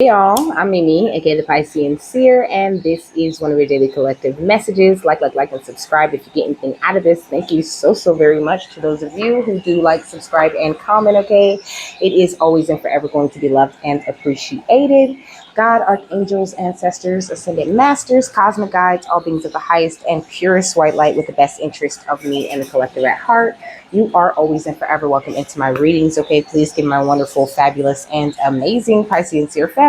Hey y'all, I'm Mimi, aka the Piscean Seer, and this is one of your daily collective messages. Like, and subscribe if you get anything out of this. Thank you so very much to those of you who do like, subscribe, and comment, okay? It is always and forever going to be loved and appreciated. God, archangels, ancestors, ascended masters, cosmic guides, all beings of the highest and purest white light with the best interest of me and the collective at heart. You are always and forever welcome into my readings, okay? Please give my wonderful, fabulous, and amazing Piscean Seer family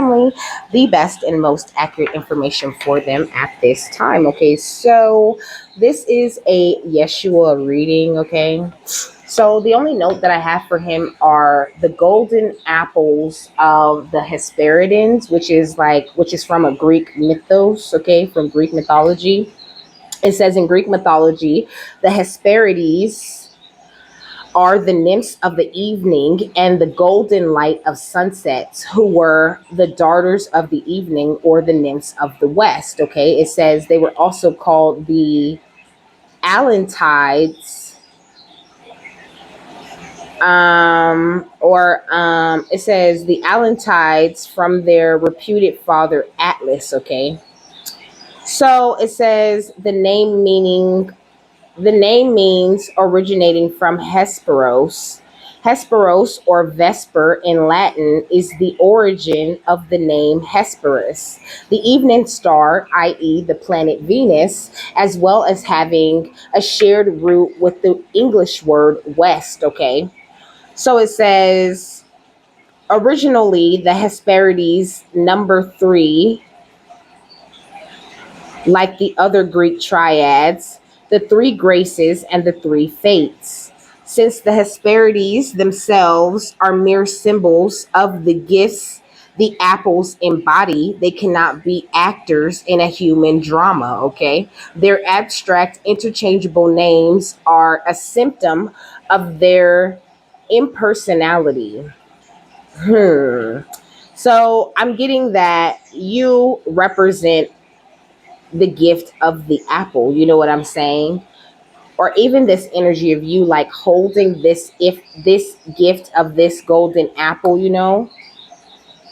the best and most accurate information for them at this time, okay? So this is a Yeshua reading, okay? So the only note that I have for him are the golden apples of the Hesperides, which is from a Greek mythos, okay, from Greek mythology. It says in Greek mythology, the Hesperides are the nymphs of the evening and the golden light of sunsets, who were the daughters of the evening or the nymphs of the west. Okay, it says they were also called the Allantides, it says the Allantides from their reputed father Atlas. Okay, so it says the name means originating from Hesperos. Hesperos or Vesper in Latin is the origin of the name Hesperus, the evening star, i.e., the planet Venus, as well as having a shared root with the English word west. Okay, so it says originally the Hesperides number three, like the other Greek triads, the three graces, and the three fates. Since the Hesperides themselves are mere symbols of the gifts the apples embody, they cannot be actors in a human drama, okay? Their abstract, interchangeable names are a symptom of their impersonality. Hmm. So I'm getting that you represent the gift of the apple. You know what I'm saying? Or even this energy of you like holding this, if this gift of this golden apple,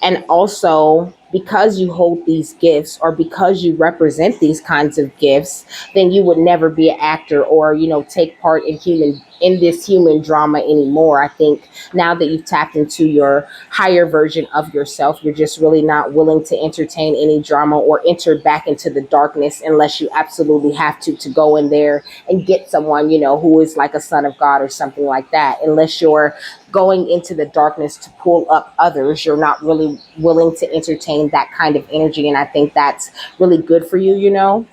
and also because you hold these gifts or because you represent these kinds of gifts, then you would never be an actor or take part in this human drama anymore. I think now that you've tapped into your higher version of yourself, you're just really not willing to entertain any drama or enter back into the darkness unless you absolutely have to go in there and get someone who is like a son of God or something like that. Unless you're going into the darkness to pull up others, you're not really willing to entertain that kind of energy. And I think that's really good for you.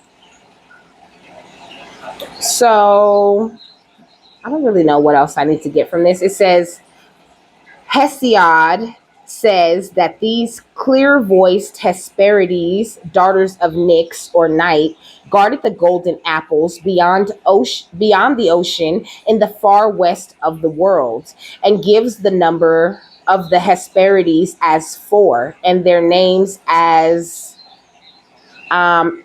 So I don't really know what else I need to get from this. It says Hesiod says that these clear-voiced Hesperides, daughters of Nyx or night, guarded the golden apples beyond the ocean in the far west of the world, and gives the number of the Hesperides as four, and their names as um,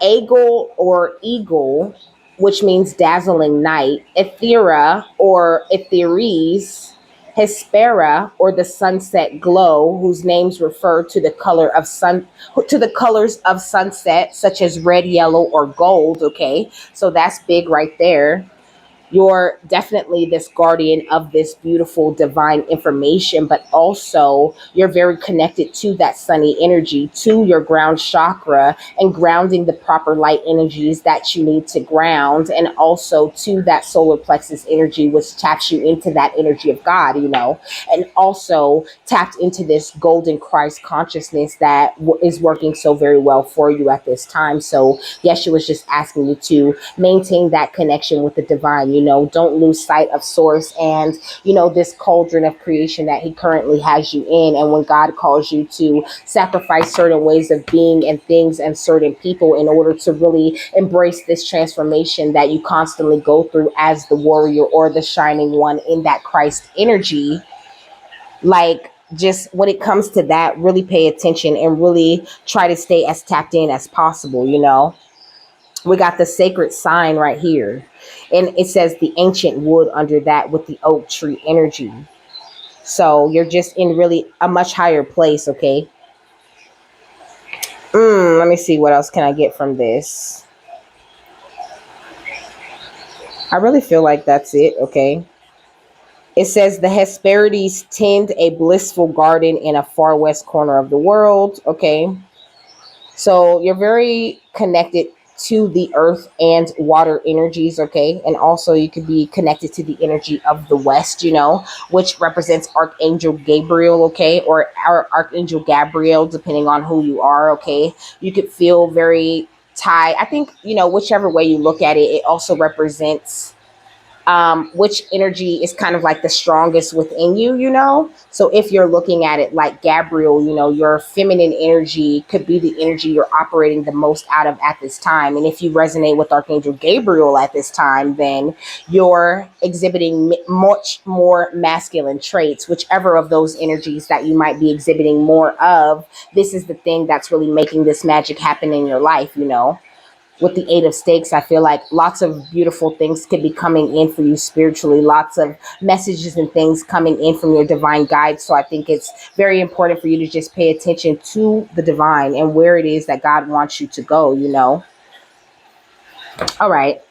Eagle or Eagle, which means dazzling night, Ethera or Etheres, Hespera or the sunset glow, whose names refer to the colors of sunset, such as red, yellow, or gold. Okay, so that's big right there. You're definitely this guardian of this beautiful divine information, but also you're very connected to that sunny energy, to your ground chakra, and grounding the proper light energies that you need to ground, and also to that solar plexus energy, which taps you into that energy of God, and also tapped into this golden Christ consciousness that is working so very well for you at this time. So Yeshua was just asking you to maintain that connection with the divine. Don't lose sight of source and this cauldron of creation that he currently has you in. And when God calls you to sacrifice certain ways of being and things and certain people in order to really embrace this transformation that you constantly go through as the warrior or the shining one in that Christ energy, like, just when it comes to that, really pay attention and really try to stay as tapped in as possible. We got the sacred sign right here, and it says the ancient wood under that with the oak tree energy. So you're just in really a much higher place, okay? Let me see, what else can I get from this? I really feel like that's it, okay? It says the Hesperides tend a blissful garden in a far west corner of the world, okay? So you're very connected to the earth and water energies, okay? And also you could be connected to the energy of the West, which represents Archangel Gabriel, okay? Or Archangel Gabriel, depending on who you are, okay? You could feel very tied. I think, whichever way you look at it, it also represents which energy is kind of like the strongest within you. So if you're looking at it like Gabriel, your feminine energy could be the energy you're operating the most out of at this time. And if you resonate with Archangel Gabriel at this time, then you're exhibiting much more masculine traits, whichever of those energies that you might be exhibiting more of. This is the thing that's really making this magic happen in your life. With the Eight of Stakes, I feel like lots of beautiful things could be coming in for you spiritually, lots of messages and things coming in from your divine guides. So I think it's very important for you to just pay attention to the divine and where it is that God wants you to go. All right.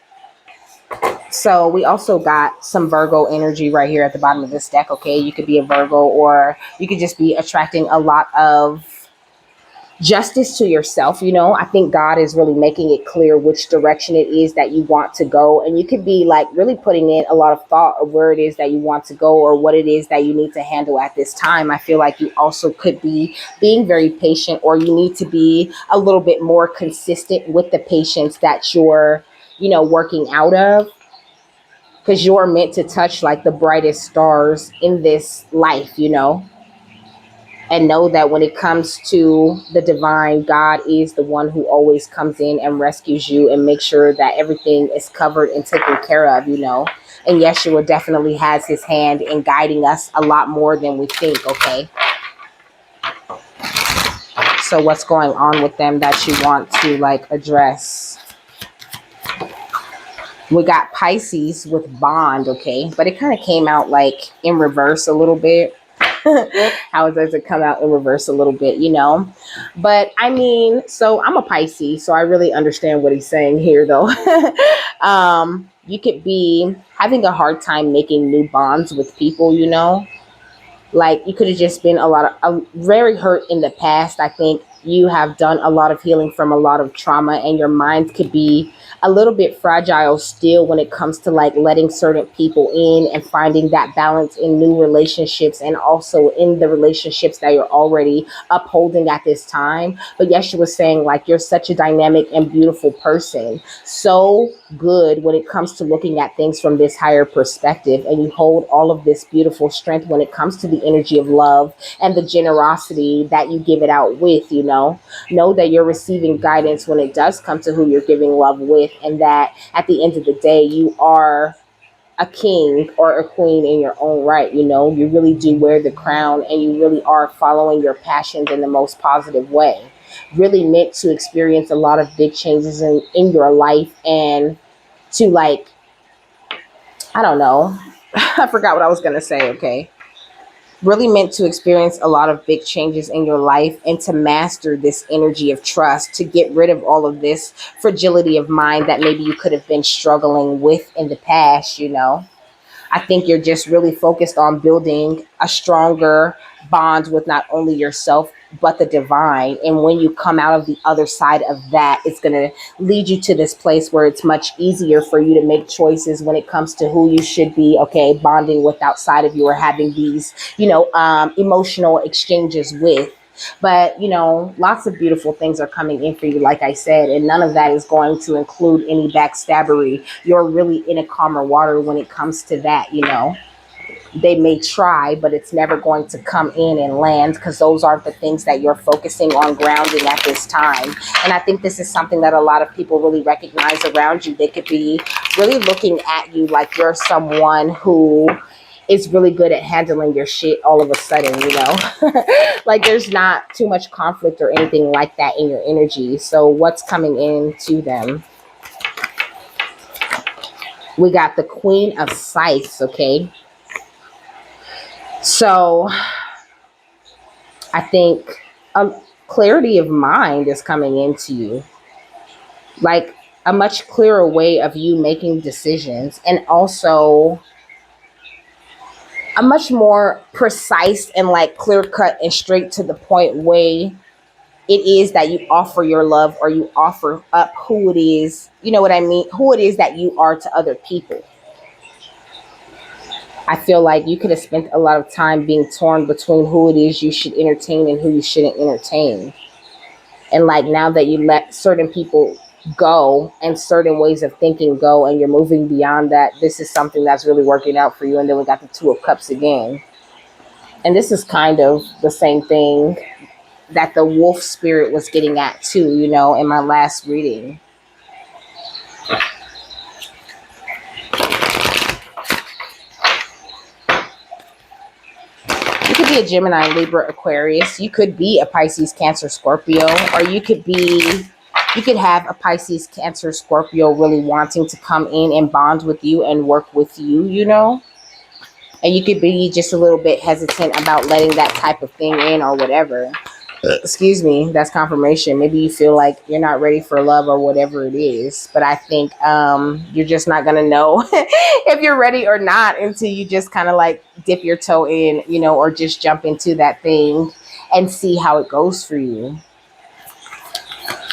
So we also got some Virgo energy right here at the bottom of this deck. Okay. You could be a Virgo, or you could just be attracting a lot of justice to yourself. I think God is really making it clear which direction it is that you want to go, and you could be like really putting in a lot of thought of where it is that you want to go or what it is that you need to handle at this time. I feel like you also could be being very patient, or you need to be a little bit more consistent with the patience that you're working out of, because you're meant to touch like the brightest stars in this life. And know that when it comes to the divine, God is the one who always comes in and rescues you and makes sure that everything is covered and taken care of. And Yeshua definitely has his hand in guiding us a lot more than we think, okay? So what's going on with them that you want to like address? We got Pisces with bond, okay? But it kind of came out like in reverse a little bit. How does it come out in reverse a little bit? But I mean, so I'm a Pisces, so I really understand what he's saying here, though. You could be having a hard time making new bonds with people. Like you could have just been very hurt in the past. I think you have done a lot of healing from a lot of trauma, and your mind could be a little bit fragile still when it comes to like letting certain people in and finding that balance in new relationships and also in the relationships that you're already upholding at this time. But Yeshua was saying like you're such a dynamic and beautiful person, so good when it comes to looking at things from this higher perspective, and you hold all of this beautiful strength when it comes to the energy of love and the generosity that you give it out with. Know that you're receiving guidance when it does come to who you're giving love with, and that at the end of the day you are a king or a queen in your own right. You really do wear the crown, and you really are following your passions in the most positive way. Really meant to experience a lot of big changes in your life, and to like, I don't know, I forgot what I was going to say, okay? Really meant to experience a lot of big changes in your life, and to master this energy of trust, to get rid of all of this fragility of mind that maybe you could have been struggling with in the past. I think you're just really focused on building a stronger bond with not only yourself, but the divine. And when you come out of the other side of that, it's going to lead you to this place where it's much easier for you to make choices when it comes to who you should be, okay, bonding with outside of you, or having these, emotional exchanges with. But, lots of beautiful things are coming in for you, like I said, and none of that is going to include any backstabbery. You're really in a calmer water when it comes to that. They may try, but it's never going to come in and land, because those aren't the things that you're focusing on grounding at this time. And I think this is something that a lot of people really recognize around you. They could be really looking at you like you're someone who is really good at handling your shit all of a sudden. Like there's not too much conflict or anything like that in your energy. So what's coming into them? We got the Queen of Scythes, okay? So I think clarity of mind is coming into you, like a much clearer way of you making decisions, and also a much more precise and like clear cut and straight to the point way it is that you offer your love, or you offer up who it is, you know what I mean, who it is that you are to other people. I feel like you could have spent a lot of time being torn between who it is you should entertain and who you shouldn't entertain. And like now that you let certain people go and certain ways of thinking go, and you're moving beyond that, this is something that's really working out for you. And then we got the Two of Cups again. And this is kind of the same thing that the wolf spirit was getting at too, you know, in my last reading. You could be a Gemini, Libra, Aquarius. You could be a Pisces, Cancer, Scorpio, or you could have a Pisces, Cancer, Scorpio really wanting to come in and bond with you and work with you, you know? And you could be just a little bit hesitant about letting that type of thing in or whatever. Excuse me, that's confirmation. Maybe you feel like you're not ready for love or whatever it is. But I think you're just not going to know if you're ready or not until you just kind of like dip your toe in, you know, or just jump into that thing and see how it goes for you.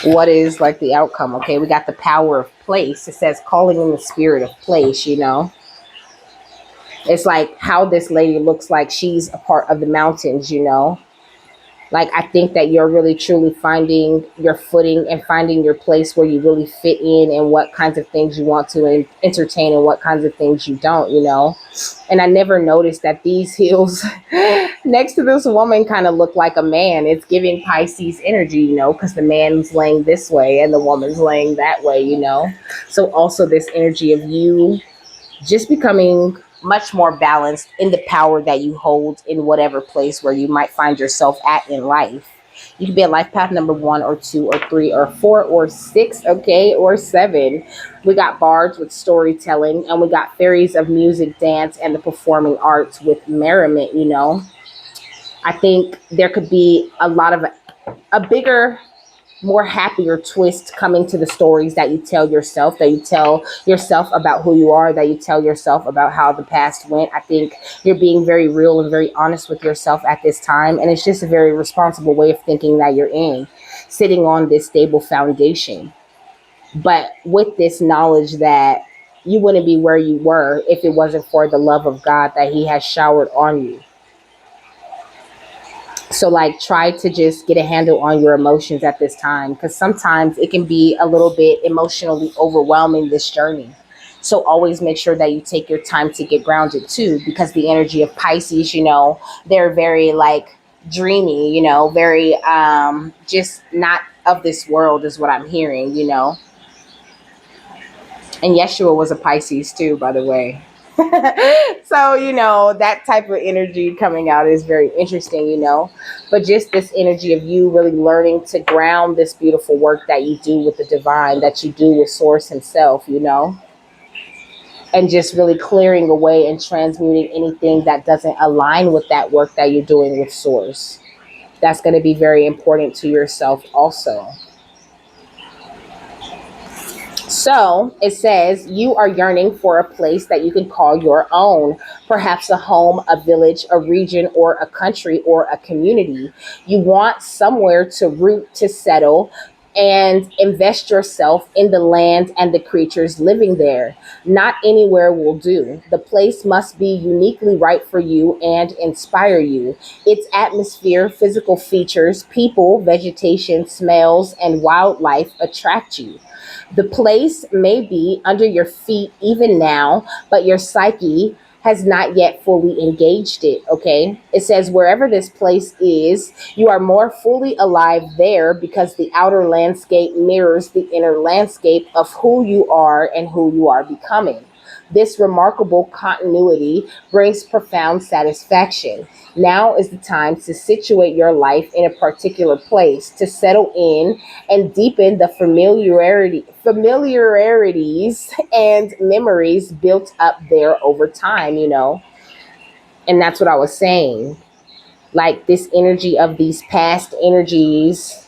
What is like the outcome? Okay, we got the power of place. It says calling in the spirit of place, you know. It's like how this lady looks like she's a part of the mountains, you know. Like, I think that you're really truly finding your footing and finding your place where you really fit in, and what kinds of things you want to entertain and what kinds of things you don't, you know. And I never noticed that these heels next to this woman kind of look like a man. It's giving Pisces energy, you know, because the man's laying this way and the woman's laying that way, you know. So also this energy of you just becoming much more balanced in the power that you hold in whatever place where you might find yourself at in life. You could be at life path number 1 or 2 or 3 or 4 or 6, okay, or 7. We got bards with storytelling, and we got fairies of music, dance, and the performing arts with merriment, you know. I think there could be a bigger, more happier twist coming to the stories that you tell yourself, that you tell yourself about who you are, that you tell yourself about how the past went. I think you're being very real and very honest with yourself at this time. And it's just a very responsible way of thinking that you're in, sitting on this stable foundation. But with this knowledge that you wouldn't be where you were if it wasn't for the love of God that He has showered on you. So like try to just get a handle on your emotions at this time, because sometimes it can be a little bit emotionally overwhelming, this journey. So always make sure that you take your time to get grounded too, because the energy of Pisces, you know, they're very like dreamy, you know, very just not of this world is what I'm hearing, you know. And Yeshua was a Pisces too, by the way. So, you know, that type of energy coming out is very interesting, you know. But just this energy of you really learning to ground this beautiful work that you do with the divine, that you do with Source Himself, you know. And just really clearing away and transmuting anything that doesn't align with that work that you're doing with Source. That's going to be very important to yourself also. So it says you are yearning for a place that you can call your own, perhaps a home, a village, a region, or a country, or a community. You want somewhere to root, to settle, and invest yourself in the land and the creatures living there. Not anywhere will do. The place must be uniquely right for you and inspire you. Its atmosphere, physical features, people, vegetation, smells, and wildlife attract you. The place may be under your feet even now, but your psyche has not yet fully engaged it. Okay. It says, wherever this place is, you are more fully alive there because the outer landscape mirrors the inner landscape of who you are and who you are becoming. This remarkable continuity brings profound satisfaction. Now is the time to situate your life in a particular place, to settle in and deepen the familiarities and memories built up there over time, you know. And that's what I was saying. Like this energy of these past energies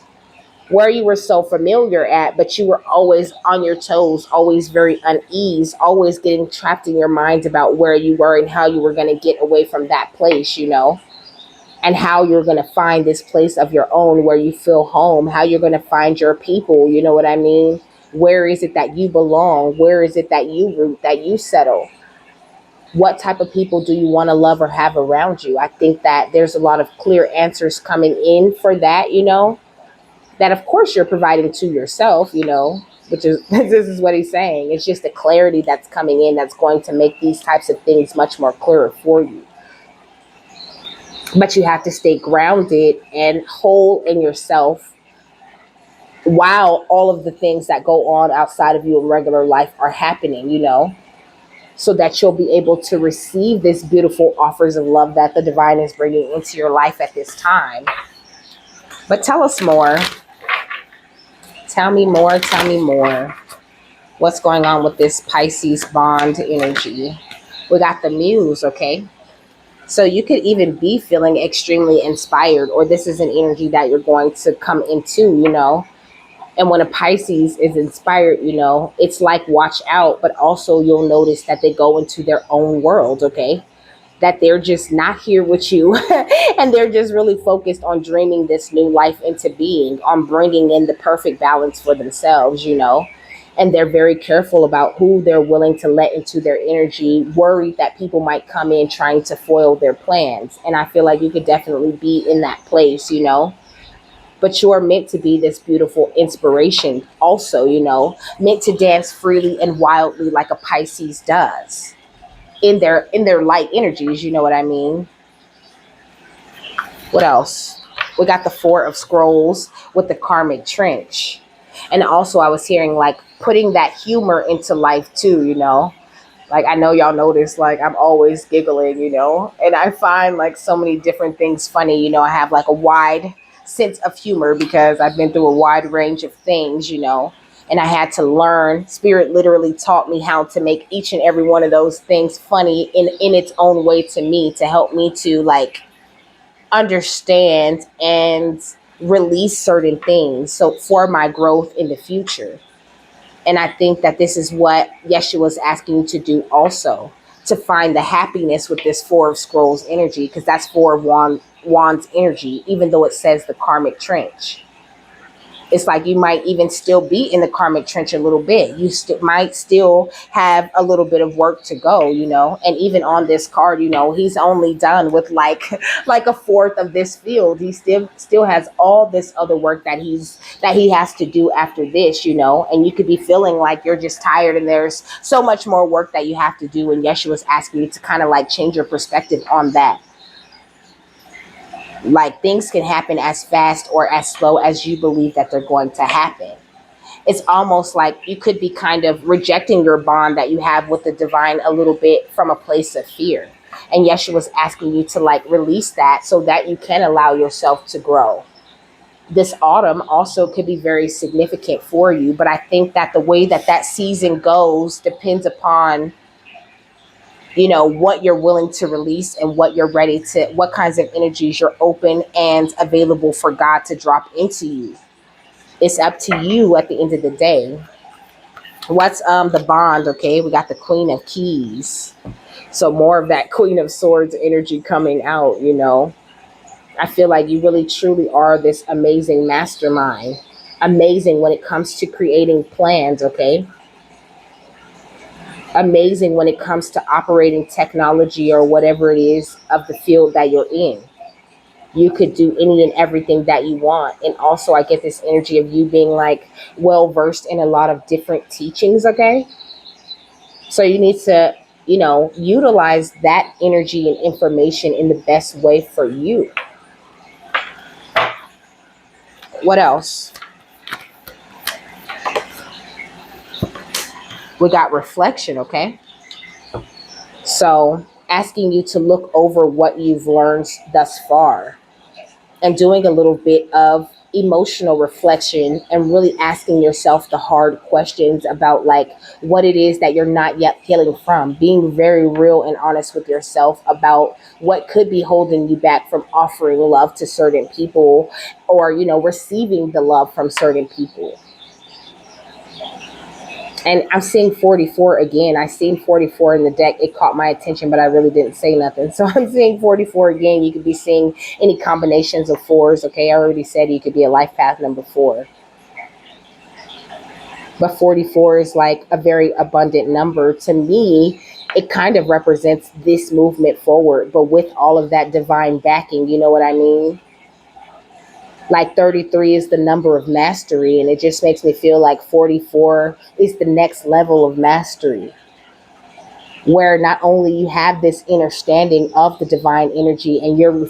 where you were so familiar at, but you were always on your toes, always very unease, always getting trapped in your mind about where you were and how you were going to get away from that place, and how you're going to find this place of your own where you feel home, how you're going to find your people, you know what I mean? Where is it that you belong? Where is it that you root, that you settle? What type of people do you want to love or have around you? I think that there's a lot of clear answers coming in for that, that of course you're providing to yourself, which is this is what he's saying. It's just the clarity that's coming in that's going to make these types of things much more clearer for you. But you have to stay grounded and whole in yourself while all of the things that go on outside of you in regular life are happening, so that you'll be able to receive this beautiful offers of love that the divine is bringing into your life at this time. But tell us more. Tell me more. Tell me more. What's going on with this Pisces bond energy? We got the muse, okay? So you could even be feeling extremely inspired, or this is an energy that you're going to come into, And when a Pisces is inspired, it's like watch out, but also you'll notice that they go into their own world, okay? That they're just not here with you and they're just really focused on dreaming this new life into being, on bringing in the perfect balance for themselves, and they're very careful about who they're willing to let into their energy, worried that people might come in trying to foil their plans. And I feel like you could definitely be in that place, but you're meant to be this beautiful inspiration also, meant to dance freely and wildly like a Pisces does in their light energies, you know what I mean? What else? We got the Four of Scrolls with the karmic trench. And also I was hearing like putting that humor into life too, Like I know y'all notice like I'm always giggling, and I find like so many different things funny, I have like a wide sense of humor because I've been through a wide range of things, and I had to learn. Spirit literally taught me how to make each and every one of those things funny in its own way to me, to help me to like understand and release certain things so for my growth in the future. And I think that this is what Yeshua is asking you to do also, to find the happiness with this Four of Scrolls energy, because that's Four of Wands energy, even though it says the karmic trench. It's like you might even still be in the karmic trench a little bit. You might still have a little bit of work to go, And even on this card, he's only done with like like a fourth of this field. He still has all this other work that he has to do after this, And you could be feeling like you're just tired and there's so much more work that you have to do. And Yeshua's asking you to kind of like change your perspective on that. Like things can happen as fast or as slow as you believe that they're going to happen. It's almost like you could be kind of rejecting your bond that you have with the divine a little bit from a place of fear. And Yeshua's asking you to like release that so that you can allow yourself to grow. This autumn also could be very significant for you, but I think that the way that season goes depends upon what you're willing to release and what kinds of energies you're open and available for God to drop into you. It's up to you at the end of the day. What's the bond? Okay, we got the Queen of Keys. So more of that Queen of Swords energy coming out, I feel like you really truly are this amazing mastermind. Amazing when it comes to creating plans, okay? Amazing when it comes to operating technology or whatever it is of the field that you're in. You could do any and everything that you want. And also I get this energy of you being like well versed in a lot of different teachings, okay? So you need to, utilize that energy and information in the best way for you. What else? We got reflection, okay? So asking you to look over what you've learned thus far and doing a little bit of emotional reflection and really asking yourself the hard questions about like what it is that you're not yet healing from, being very real and honest with yourself about what could be holding you back from offering love to certain people, or receiving the love from certain people. And I'm seeing 44 again. I seen 44 in the deck. It caught my attention, but I really didn't say nothing. So I'm seeing 44 again. You could be seeing any combinations of fours. Okay, I already said you could be a life path number 4. But 44 is like a very abundant number. To me, it kind of represents this movement forward, but with all of that divine backing. You know what I mean? Like 33 is the number of mastery, and it just makes me feel like 44 is the next level of mastery, where not only you have this understanding of the divine energy and you're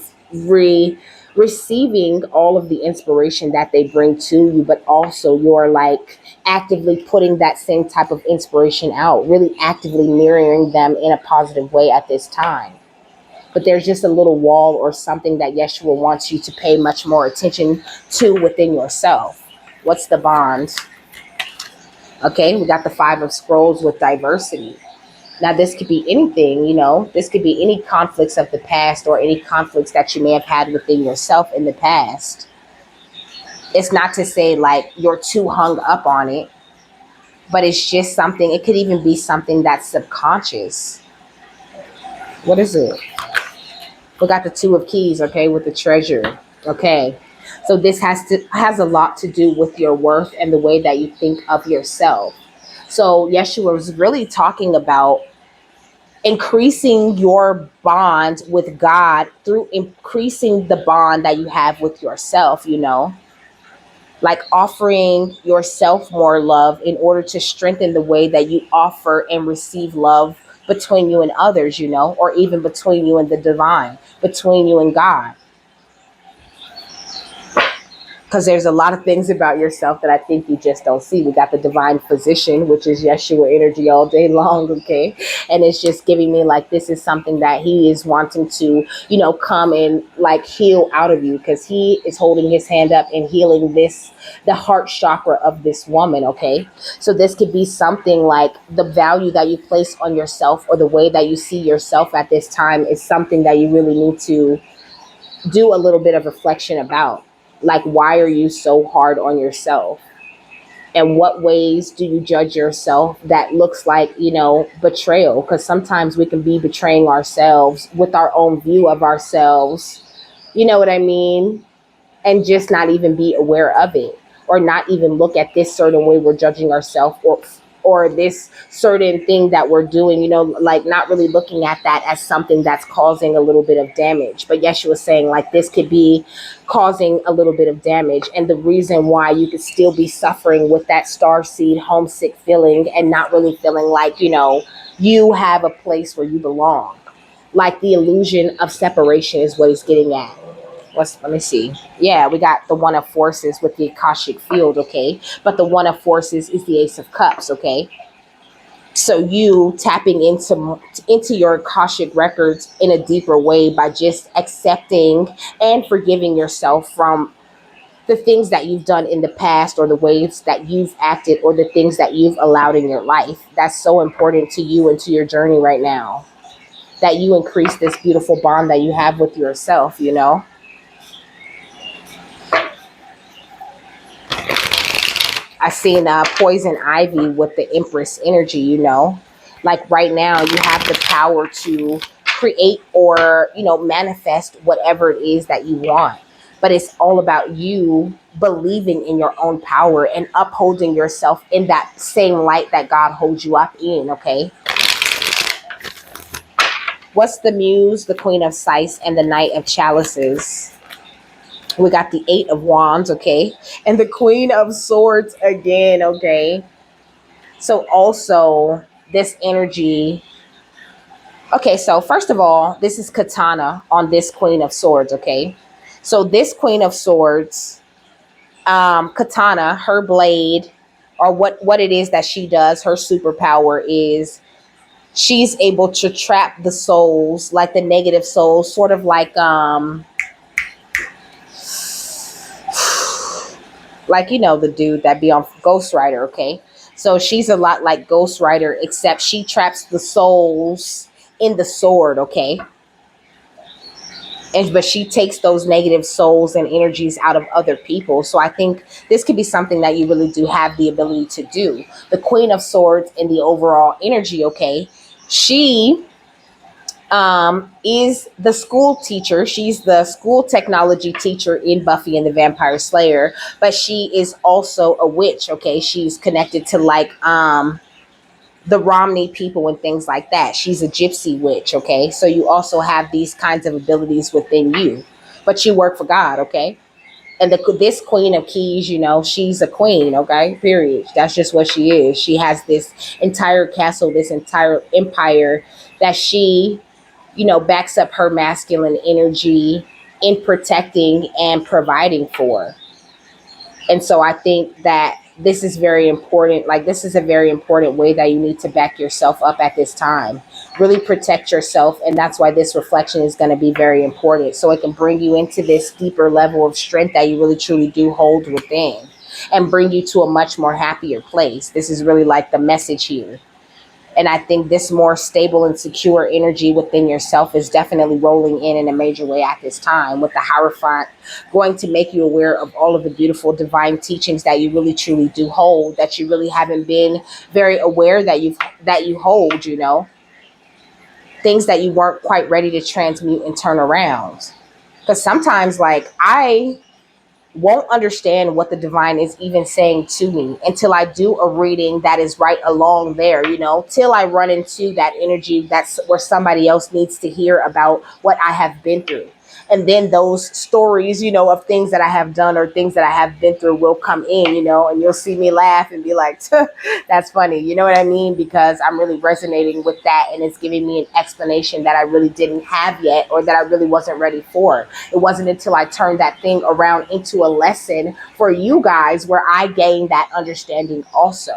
receiving all of the inspiration that they bring to you, but also you're like actively putting that same type of inspiration out, really actively mirroring them in a positive way at this time. But there's just a little wall or something that Yeshua wants you to pay much more attention to within yourself. What's the bond? Okay, we got the 5 of Scrolls with diversity. Now, this could be anything, this could be any conflicts of the past or any conflicts that you may have had within yourself in the past. It's not to say like you're too hung up on it, but it's just something, it could even be something that's subconscious. What is it? We got the 2 of Keys, okay, with the treasure. Okay. So this has a lot to do with your worth and the way that you think of yourself. So Yeshua was really talking about increasing your bond with God through increasing the bond that you have with yourself, like offering yourself more love in order to strengthen the way that you offer and receive love between you and others, or even between you and the divine, between you and God. Because there's a lot of things about yourself that I think you just don't see. We got the divine physician, which is Yeshua energy all day long, okay? And it's just giving me like this is something that he is wanting to, come and like heal out of you, because he is holding his hand up and healing the heart chakra of this woman, okay? So this could be something like the value that you place on yourself or the way that you see yourself at this time is something that you really need to do a little bit of reflection about. Like, why are you so hard on yourself? And what ways do you judge yourself that looks like, betrayal? Because sometimes we can be betraying ourselves with our own view of ourselves. You know what I mean? And just not even be aware of it, or not even look at this certain way we're judging ourselves, or this certain thing that we're doing, like not really looking at that as something that's causing a little bit of damage. But Yeshua was saying like this could be causing a little bit of damage, and the reason why you could still be suffering with that star seed homesick feeling and not really feeling like you have a place where you belong. Like the illusion of separation is what he's getting at. Let me see. Yeah, we got the 1 of Forces with the Akashic field, okay? But the 1 of Forces is the Ace of Cups, okay? So you tapping into your Akashic records in a deeper way by just accepting and forgiving yourself from the things that you've done in the past, or the ways that you've acted, or the things that you've allowed in your life. That's so important to you and to your journey right now, that you increase this beautiful bond that you have with yourself, I seen Poison Ivy with the Empress energy, Like right now, you have the power to create or, manifest whatever it is that you want. But it's all about you believing in your own power and upholding yourself in that same light that God holds you up in, okay? What's the Muse, the Queen of Sighs, and the Knight of Chalices? We got the 8 of Wands, okay? And the Queen of Swords again, okay? So also this energy. Okay, so first of all, this is Katana on this Queen of Swords, okay? So this Queen of Swords, Katana, her blade, or what it is that she does, her superpower is she's able to trap the souls, like the negative souls, sort of like Like, the dude that be on Ghost Rider, okay? So she's a lot like Ghost Rider, except she traps the souls in the sword, okay? But she takes those negative souls and energies out of other people. So I think this could be something that you really do have the ability to do. The Queen of Swords in the overall energy, okay? She is the school teacher. She's the school technology teacher in Buffy and the Vampire Slayer, but she is also a witch, okay? She's connected to like the Romney people and things like that. She's a gypsy witch, okay? So you also have these kinds of abilities within you, but you work for God, okay? And this Queen of Keys, she's a queen, okay? Period. That's just what she is. She has this entire castle, this entire empire that she, backs up her masculine energy in protecting and providing for. And so I think that this is very important. Like, this is a very important way that you need to back yourself up at this time. Really protect yourself. And that's why this reflection is going to be very important. So it can bring you into this deeper level of strength that you really truly do hold within and bring you to a much more happier place. This is really like the message here. And I think this more stable and secure energy within yourself is definitely rolling in a major way at this time, with the Hierophant going to make you aware of all of the beautiful divine teachings that you really truly do hold, that you really haven't been very aware that you hold, things that you weren't quite ready to transmute and turn around. Because sometimes, like, I won't understand what the divine is even saying to me until I do a reading that is right along there, till I run into that energy that's where somebody else needs to hear about what I have been through. And then those stories, of things that I have done or things that I have been through will come in, and you'll see me laugh and be like, that's funny. You know what I mean? Because I'm really resonating with that, and it's giving me an explanation that I really didn't have yet, or that I really wasn't ready for. It wasn't until I turned that thing around into a lesson for you guys where I gained that understanding also.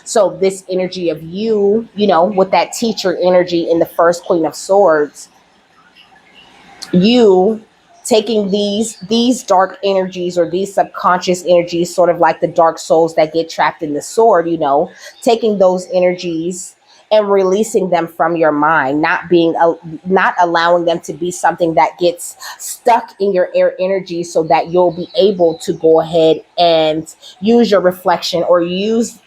So this energy of you, with that teacher energy in the first Queen of Swords, you taking these dark energies or these subconscious energies, sort of like the dark souls that get trapped in the sword, taking those energies and releasing them from your mind, not allowing them to be something that gets stuck in your air energy, so that you'll be able to go ahead and use your reflection, or using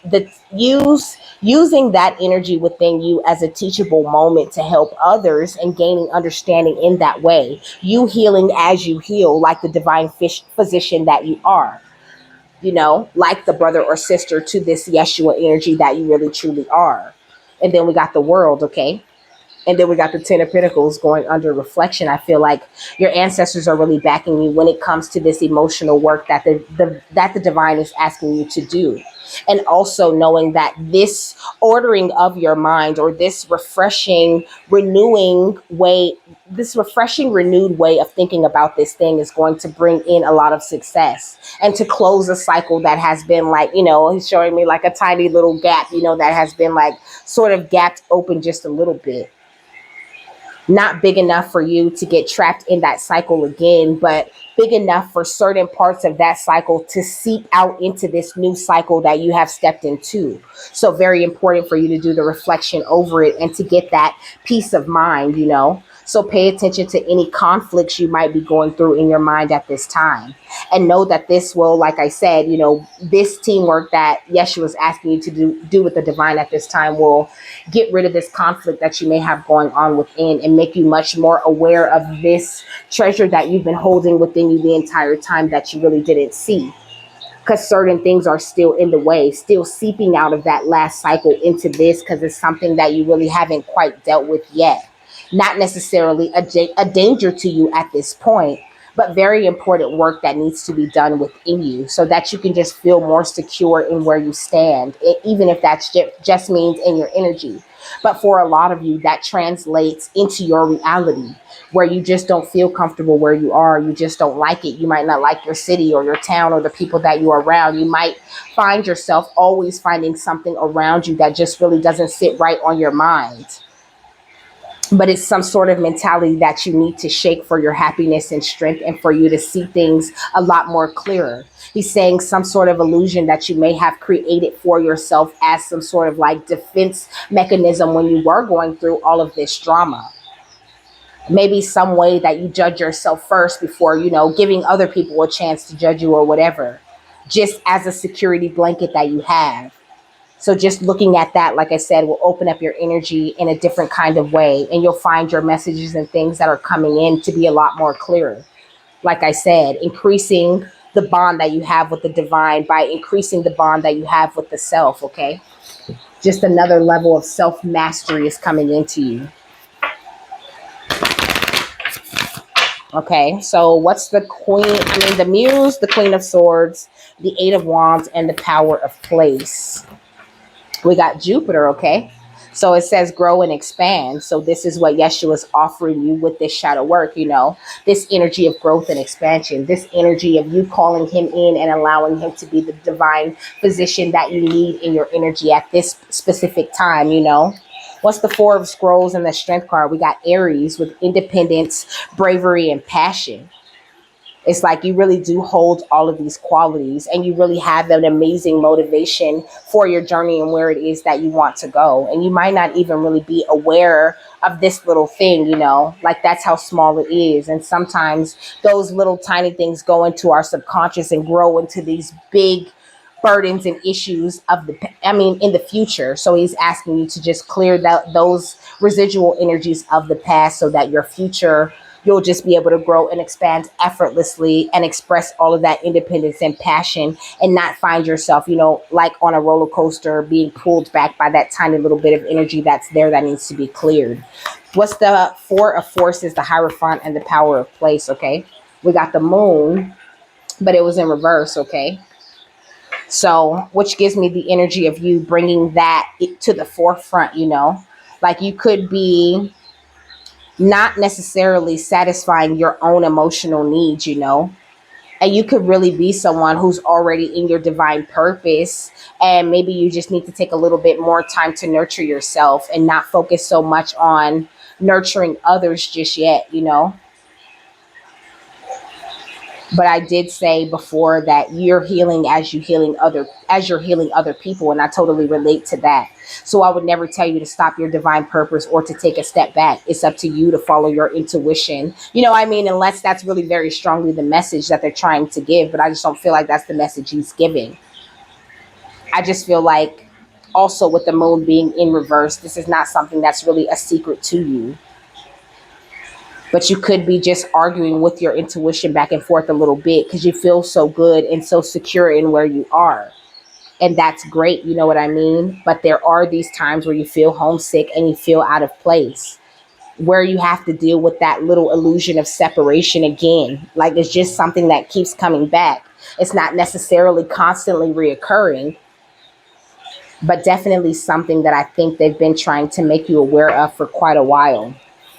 that energy within you as a teachable moment to help others and gaining understanding in that way. You healing as you heal, like the divine physician that you are, like the brother or sister to this Yeshua energy that you really truly are. And then we got the world, okay? And then we got the Ten of Pentacles going under reflection. I feel like your ancestors are really backing you when it comes to this emotional work that the divine is asking you to do. And also knowing that this ordering of your mind, or this refreshing, renewed way of thinking about this thing, is going to bring in a lot of success and to close a cycle that has been like, he's showing me like a tiny little gap, that has been like sort of gapped open just a little bit. Not big enough for you to get trapped in that cycle again, but big enough for certain parts of that cycle to seep out into this new cycle that you have stepped into. So very important for you to do the reflection over it and to get that peace of mind, So pay attention to any conflicts you might be going through in your mind at this time. And know that this will, like I said, this teamwork that Yeshua is asking you to do with the divine at this time will get rid of this conflict that you may have going on within, and make you much more aware of this treasure that you've been holding within you the entire time that you really didn't see. Because certain things are still in the way, still seeping out of that last cycle into this, because it's something that you really haven't quite dealt with yet. Not necessarily a danger to you at this point, but very important work that needs to be done within you, so that you can just feel more secure in where you stand, even if that's just means in your energy. But for a lot of you, that translates into your reality, where you just don't feel comfortable where you are. You just don't like it. You might not like your city or your town or the people that you are around. You might find yourself always finding something around you that just really doesn't sit right on your mind. but it's some sort of mentality that you need to shake for your happiness and strength and for you to see things a lot more clearer. He's saying some sort of illusion that you may have created for yourself as some sort of like defense mechanism when you were going through all of this drama. Maybe some way that you judge yourself first before, giving other people a chance to judge you or whatever, just as a security blanket that you have. So just looking at that, like I said, will open up your energy in a different kind of way. And you'll find your messages and things that are coming in to be a lot more clearer. Like I said, increasing the bond that you have with the divine by increasing the bond that you have with the self, okay? Just another level of self-mastery is coming into you. Okay, so what's the queen? The muse, the queen of swords, the eight of wands, and the power of place. We got Jupiter, okay? So it says grow and expand. So this is what Yeshua is offering you with this shadow work, this energy of growth and expansion, this energy of you calling him in and allowing him to be the divine physician that you need in your energy at this specific time, What's the Four of Scrolls and the Strength card? We got Aries with independence, bravery, and passion. It's like you really do hold all of these qualities and you really have an amazing motivation for your journey and where it is that you want to go. And you might not even really be aware of this little thing, like that's how small it is. And sometimes those little tiny things go into our subconscious and grow into these big burdens and issues in the future. So he's asking you to just clear those residual energies of the past so that your future, you'll just be able to grow and expand effortlessly and express all of that independence and passion and not find yourself, like on a roller coaster being pulled back by that tiny little bit of energy that's there that needs to be cleared. What's the Four of Forces, the Hierophant, and the power of place, okay? We got the moon, but it was in reverse, okay? So, which gives me the energy of you bringing that to the forefront, like you could be not necessarily satisfying your own emotional needs, and you could really be someone who's already in your divine purpose. And maybe you just need to take a little bit more time to nurture yourself and not focus so much on nurturing others just yet, But I did say before that you're healing as you're healing other people, and I totally relate to that. So I would never tell you to stop your divine purpose or to take a step back. It's up to you to follow your intuition. Unless that's really very strongly the message that they're trying to give, but I just don't feel like that's the message he's giving. I just feel like also with the moon being in reverse, this is not something that's really a secret to you. But you could be just arguing with your intuition back and forth a little bit because you feel so good and so secure in where you are. And that's great, you know what I mean? But there are these times where you feel homesick and you feel out of place, where you have to deal with that little illusion of separation again. Like it's just something that keeps coming back. It's not necessarily constantly reoccurring, but definitely something that I think they've been trying to make you aware of for quite a while.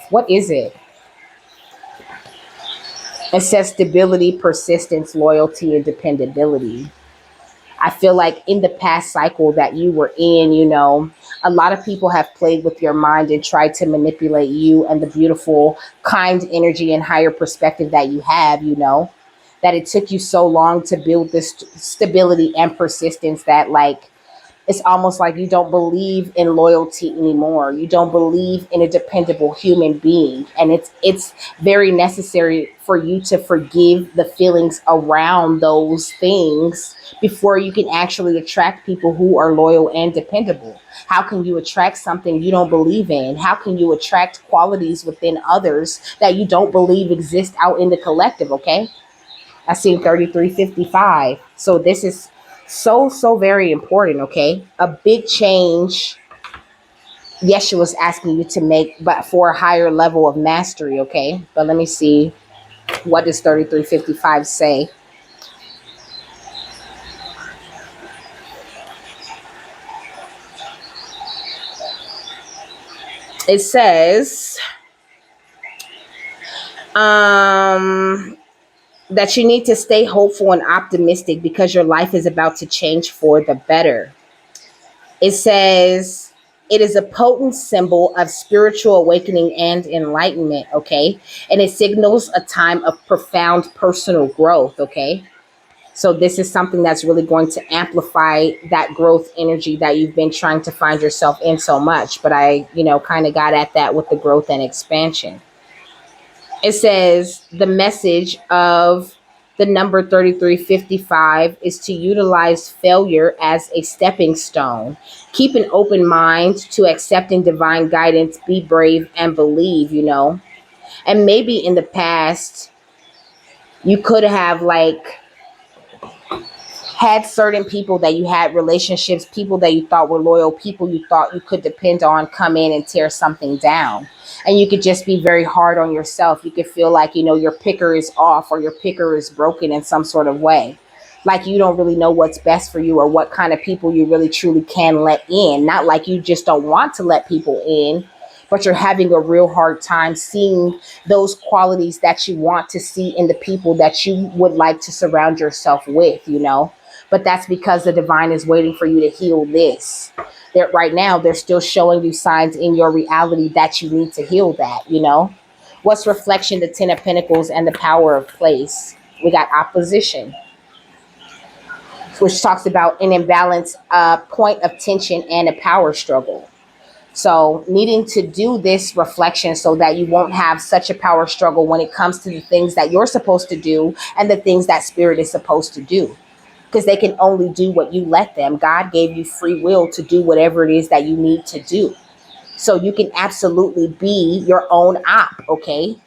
What is it? It says stability, persistence, loyalty, and dependability. I feel like in the past cycle that you were in, a lot of people have played with your mind and tried to manipulate you and the beautiful, kind energy and higher perspective that you have, that it took you so long to build this stability and persistence that like it's almost like you don't believe in loyalty anymore. You don't believe in a dependable human being. And it's very necessary for you to forgive the feelings around those things before you can actually attract people who are loyal and dependable. How can you attract something you don't believe in? How can you attract qualities within others that you don't believe exist out in the collective, okay? I see 3355. So this is so very important, okay? A big change Yeshua was asking you to make, but for a higher level of mastery, okay? But let me see, what does 3355 say? It says that you need to stay hopeful and optimistic because your life is about to change for the better. It says It is a potent symbol of spiritual awakening and enlightenment, okay? And it signals a time of profound personal growth, okay? So this is something that's really going to amplify that growth energy that you've been trying to find yourself in so much. But I, kind of got at that with the growth and expansion. It says the message of the number 3355 is to utilize failure as a stepping stone. Keep an open mind to accepting divine guidance. Be brave and believe. And maybe in the past, you could have had certain people that you had relationships, people that you thought were loyal, people you thought you could depend on come in and tear something down. And you could just be very hard on yourself. You could feel like, your picker is off or your picker is broken in some sort of way. Like you don't really know what's best for you or what kind of people you really truly can let in. Not like you just don't want to let people in, but you're having a real hard time seeing those qualities that you want to see in the people that you would like to surround yourself with. But that's because the divine is waiting for you to heal this. That right now they're still showing you signs in your reality that you need to heal that. What's reflection, the Ten of Pentacles and the Power of Place? We got opposition, which talks about an imbalance, point of tension and a power struggle. So needing to do this reflection so that you won't have such a power struggle when it comes to the things that you're supposed to do and the things that spirit is supposed to do. Because they can only do what you let them. God gave you free will to do whatever it is that you need to do. So you can absolutely be your own op, okay?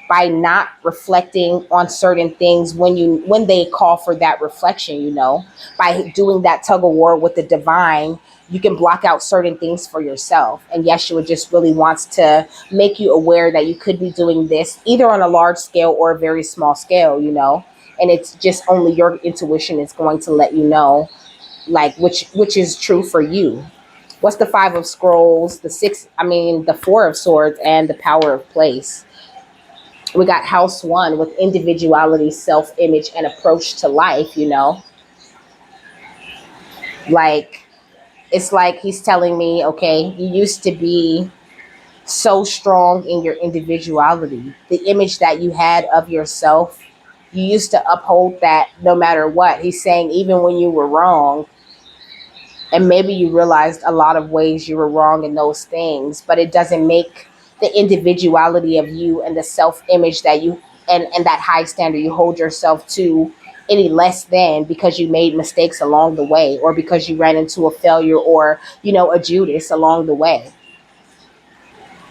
By not reflecting on certain things when they call for that reflection. By doing that tug of war with the divine, you can block out certain things for yourself. And Yeshua just really wants to make you aware that you could be doing this either on a large scale or a very small scale. And it's just only your intuition is going to let you know, like, which is true for you. What's the Five of Scrolls, the Four of Swords, and the Power of Place? We got house 1 with individuality, self-image, and approach to life. Like, it's like he's telling me, okay, you used to be so strong in your individuality. The image that you had of yourself, you used to uphold that no matter what. He's saying even when you were wrong, and maybe you realized a lot of ways you were wrong in those things, but it doesn't make the individuality of you and the self-image that you and that high standard you hold yourself to any less than because you made mistakes along the way or because you ran into a failure or a Judas along the way.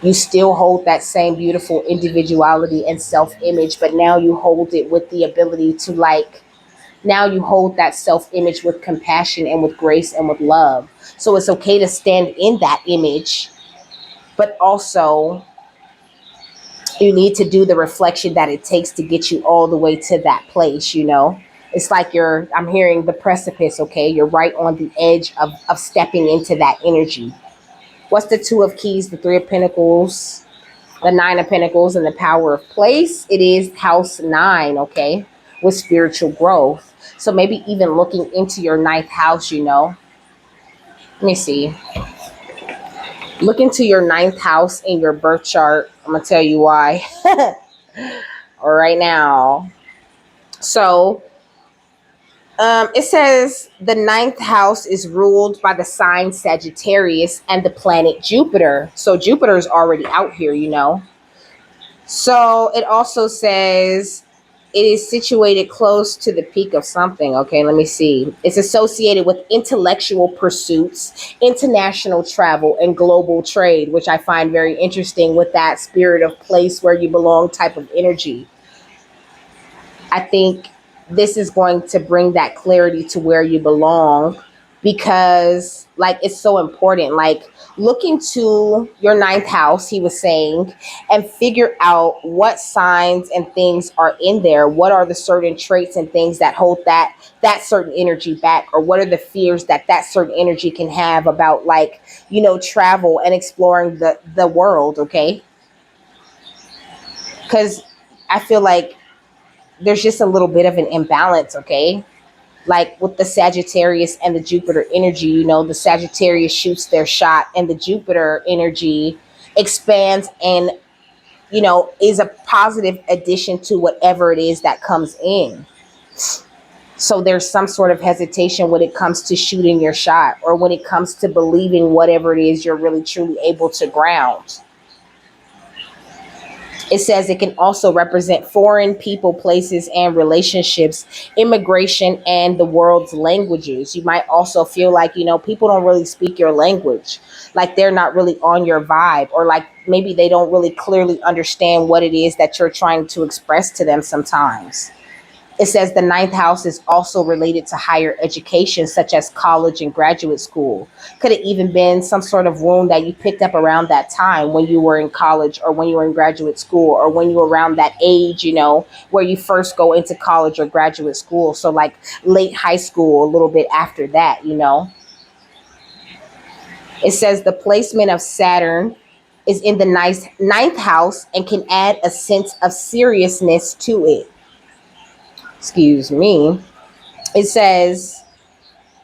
You still hold that same beautiful individuality and self-image, but now you hold it with the ability to now you hold that self-image with compassion and with grace and with love. So it's okay to stand in that image, but also you need to do the reflection that it takes to get you all the way to that place. It's like I'm hearing the precipice, okay? You're right on the edge of stepping into that energy. What's the Two of Keys, the Three of Pentacles, the Nine of Pentacles, and the Power of Place? It is house 9, okay? With spiritual growth. So maybe even looking into your ninth house. Let me see. Look into your ninth house in your birth chart. I'm going to tell you why. All right now. So it says the ninth house is ruled by the sign Sagittarius and the planet Jupiter. So Jupiter is already out here. So it also says it is situated close to the peak of something. Okay, let me see. It's associated with intellectual pursuits, international travel, and global trade, which I find very interesting with that spirit of place where you belong type of energy. I think this is going to bring that clarity to where you belong because it's so important. Look into your ninth house, he was saying, and figure out what signs and things are in there. What are the certain traits and things that hold that certain energy back, or what are the fears that certain energy can have about travel and exploring the world, okay? Because I feel like there's just a little bit of an imbalance, okay? Like with the Sagittarius and the Jupiter energy, the Sagittarius shoots their shot and the Jupiter energy expands and, is a positive addition to whatever it is that comes in. So there's some sort of hesitation when it comes to shooting your shot or when it comes to believing whatever it is you're really truly able to ground. It says it can also represent foreign people, places, and relationships, immigration, and the world's languages. You might also feel like, people don't really speak your language, like they're not really on your vibe, or like maybe they don't really clearly understand what it is that you're trying to express to them sometimes. It says the ninth house is also related to higher education, such as college and graduate school. Could have even been some sort of wound that you picked up around that time when you were in college or when you were in graduate school or when you were around that age, where you first go into college or graduate school. So like late high school, a little bit after that. It says the placement of Saturn is in the ninth house and can add a sense of seriousness to it. Excuse me. It says,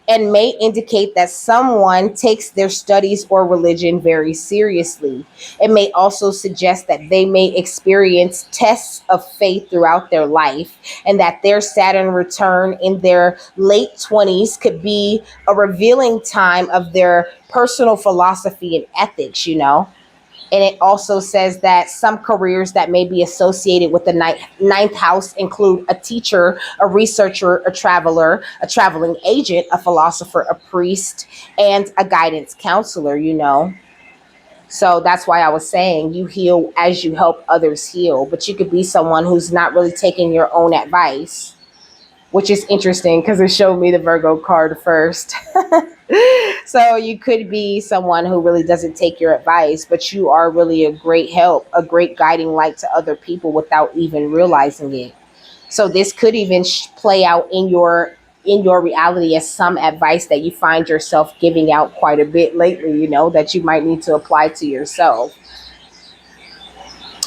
and may indicate that someone takes their studies or religion very seriously. It may also suggest that they may experience tests of faith throughout their life, and that their Saturn return in their late 20s could be a revealing time of their personal philosophy and ethics. And it also says that some careers that may be associated with the ninth house include a teacher, a researcher, a traveler, a traveling agent, a philosopher, a priest, and a guidance counselor. So that's why I was saying you heal as you help others heal. But you could be someone who's not really taking your own advice, which is interesting because it showed me the Virgo card first. So you could be someone who really doesn't take your advice, but you are really a great help, a great guiding light to other people without even realizing it. So this could even play out in your reality as some advice that you find yourself giving out quite a bit lately, that you might need to apply to yourself.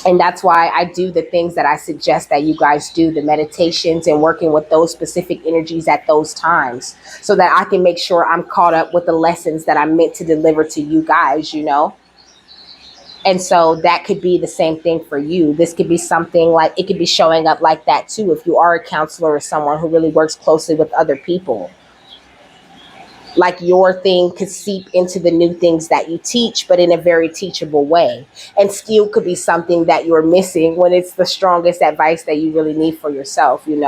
And that's why I do the things that I suggest that you guys do, the meditations and working with those specific energies at those times, so that I can make sure I'm caught up with the lessons that I'm meant to deliver to you guys. And so that could be the same thing for you. This could be something like, it could be showing up like that too if you are a counselor or someone who really works closely with other people. Like your thing could seep into the new things that you teach, but in a very teachable way. And skill could be something that you're missing when it's the strongest advice that you really need for yourself. And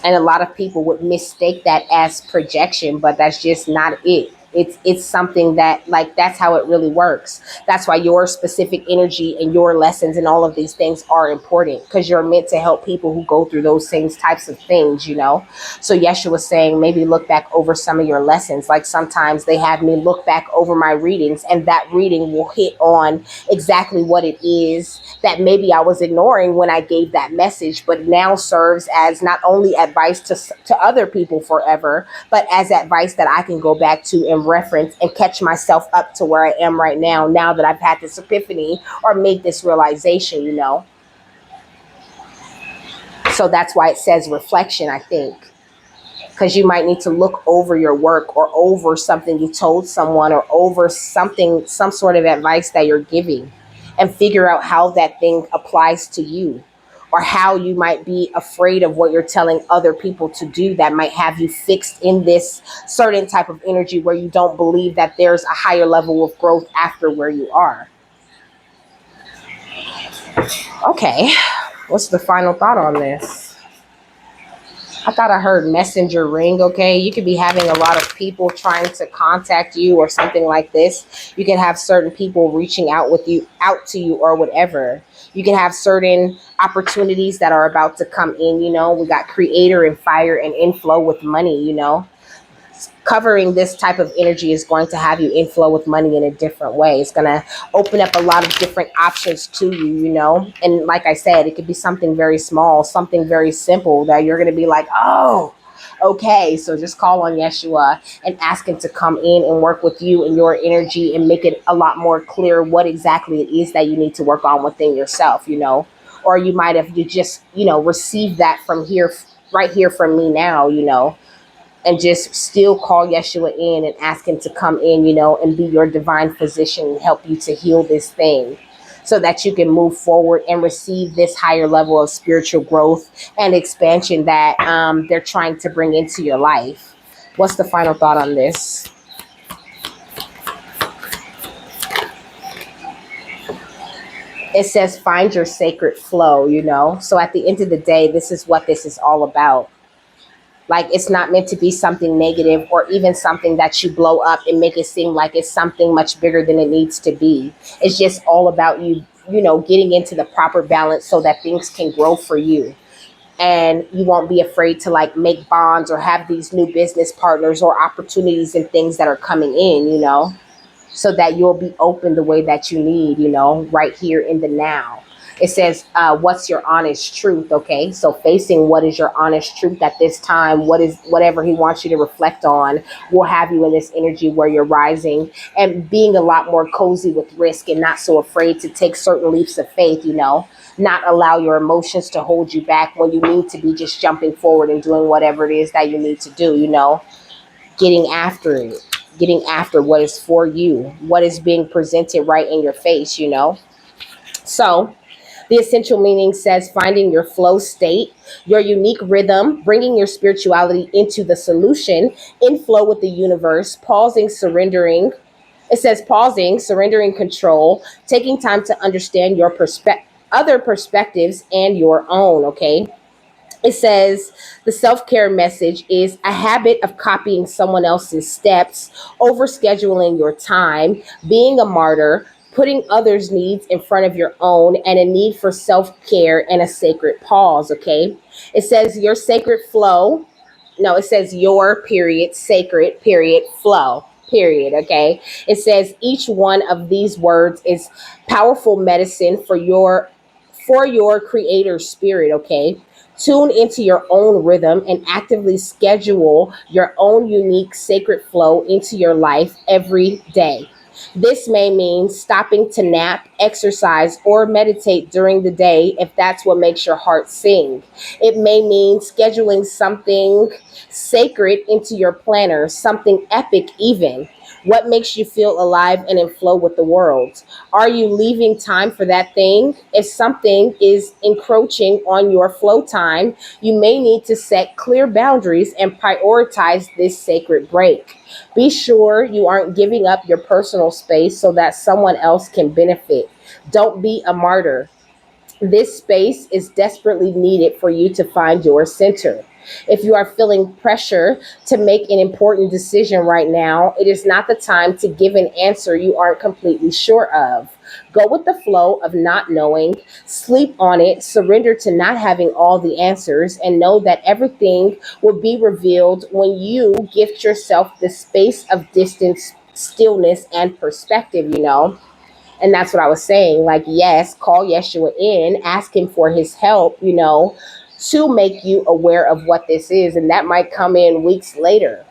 a lot of people would mistake that as projection, but that's just not it. It's something that, like, that's how it really works. That's why your specific energy and your lessons and all of these things are important, because you're meant to help people who go through those same types of things. So Yeshua was saying, maybe look back over some of your lessons. Like sometimes they have me look back over my readings, and that reading will hit on exactly what it is that maybe I was ignoring when I gave that message, but now serves as not only advice to other people forever, but as advice that I can go back to and reference and catch myself up to where I am right now that I've had this epiphany or made this realization. So that's why it says reflection, I think, because you might need to look over your work or over something you told someone or over something, some sort of advice that you're giving, and figure out how that thing applies to you, or how you might be afraid of what you're telling other people to do that might have you fixed in this certain type of energy where you don't believe that there's a higher level of growth after where you are. Okay, what's the final thought on this? I thought I heard messenger ring. Okay, you could be having a lot of people trying to contact you or something like this. You can have certain people reaching out to you or whatever. You can have certain opportunities that are about to come in. We got creator and fire and inflow with money. Covering this type of energy is going to have you inflow with money in a different way. It's going to open up a lot of different options to you. And like I said, it could be something very small, something very simple that you're going to be like, oh, okay. So just call on Yeshua and ask him to come in and work with you and your energy and make it a lot more clear what exactly it is that you need to work on within yourself. Or you might have, you just, received that from here right here from me now, and just still call Yeshua in and ask him to come in, and be your divine physician and help you to heal this thing so that you can move forward and receive this higher level of spiritual growth and expansion that they're trying to bring into your life. What's the final thought on this? It says find your sacred flow, So at the end of the day, this is what this is all about. Like, it's not meant to be something negative or even something that you blow up and make it seem like it's something much bigger than it needs to be. It's just all about you, getting into the proper balance so that things can grow for you. And you won't be afraid to like make bonds or have these new business partners or opportunities and things that are coming in, so that you'll be open the way that you need, right here in the now. It says, what's your honest truth? Okay. So facing what is your honest truth at this time, whatever he wants you to reflect on will have you in this energy where you're rising and being a lot more cozy with risk and not so afraid to take certain leaps of faith, not allow your emotions to hold you back when you need to be just jumping forward and doing whatever it is that you need to do, getting after it, getting after what is for you, what is being presented right in your face, So the essential meaning says finding your flow state, your unique rhythm, bringing your spirituality into the solution, in flow with the universe, pausing, surrendering. It says pausing, surrendering control, taking time to understand your other perspectives and your own, okay? It says the self-care message is a habit of copying someone else's steps, overscheduling your time, being a martyr, putting others' needs in front of your own, and a need for self-care and a sacred pause, okay? It says your sacred flow. No, it says your period, sacred period, flow. Period. Okay. It says each one of these words is powerful medicine for your creator spirit. Okay. Tune into your own rhythm and actively schedule your own unique sacred flow into your life every day. This may mean stopping to nap, exercise, or meditate during the day if that's what makes your heart sing. It may mean scheduling something sacred into your planner, something epic even. What makes you feel alive and in flow with the world? Are you leaving time for that thing? If something is encroaching on your flow time, you may need to set clear boundaries and prioritize this sacred break. Be sure you aren't giving up your personal space so that someone else can benefit. Don't be a martyr. This space is desperately needed for you to find your center. If you are feeling pressure to make an important decision right now, it is not the time to give an answer you aren't completely sure of. Go with the flow of not knowing, sleep on it, surrender to not having all the answers, and know that everything will be revealed when you gift yourself the space of distance, stillness, and perspective, And that's what I was saying. Like, yes, call Yeshua in, ask him for his help, to make you aware of what this is. And that might come in weeks later.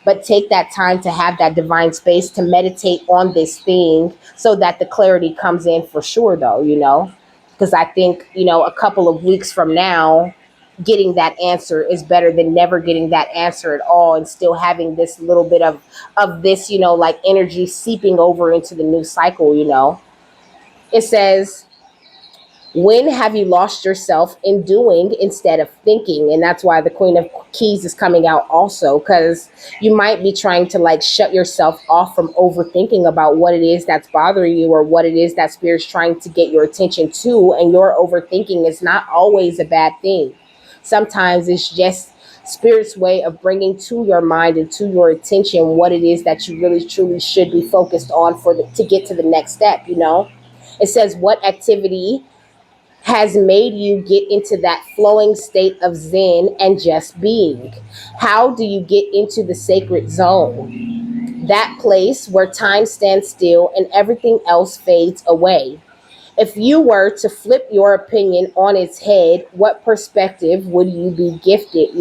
But take that time to have that divine space to meditate on this thing so that the clarity comes in for sure, though, Because I think, a couple of weeks from now, getting that answer is better than never getting that answer at all and still having this little bit of this, like energy seeping over into the new cycle. It says, when have you lost yourself in doing instead of thinking? And that's why the Queen of Keys is coming out also, because you might be trying to like shut yourself off from overthinking about what it is that's bothering you or what it is that Spirit's trying to get your attention to. And your overthinking is not always a bad thing. Sometimes it's just Spirit's way of bringing to your mind and to your attention what it is that you really truly should be focused on to get to the next step. It says, what activity has made you get into that flowing state of Zen and just being? How do you get into the sacred zone? That place where time stands still and everything else fades away. If you were to flip your opinion on its head, what perspective would you be gifted?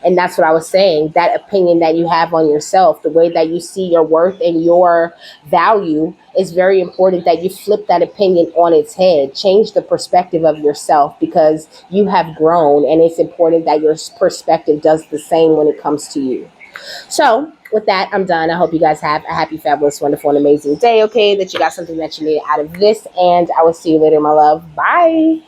And that's what I was saying. That opinion that you have on yourself, the way that you see your worth and your value, is very important that you flip that opinion on its head. Change the perspective of yourself, because you have grown, and it's important that your perspective does the same when it comes to you. So, with that, I'm done. I hope you guys have a happy, fabulous, wonderful, and amazing day, okay? That you got something that you need out of this, and I will see you later, my love. Bye.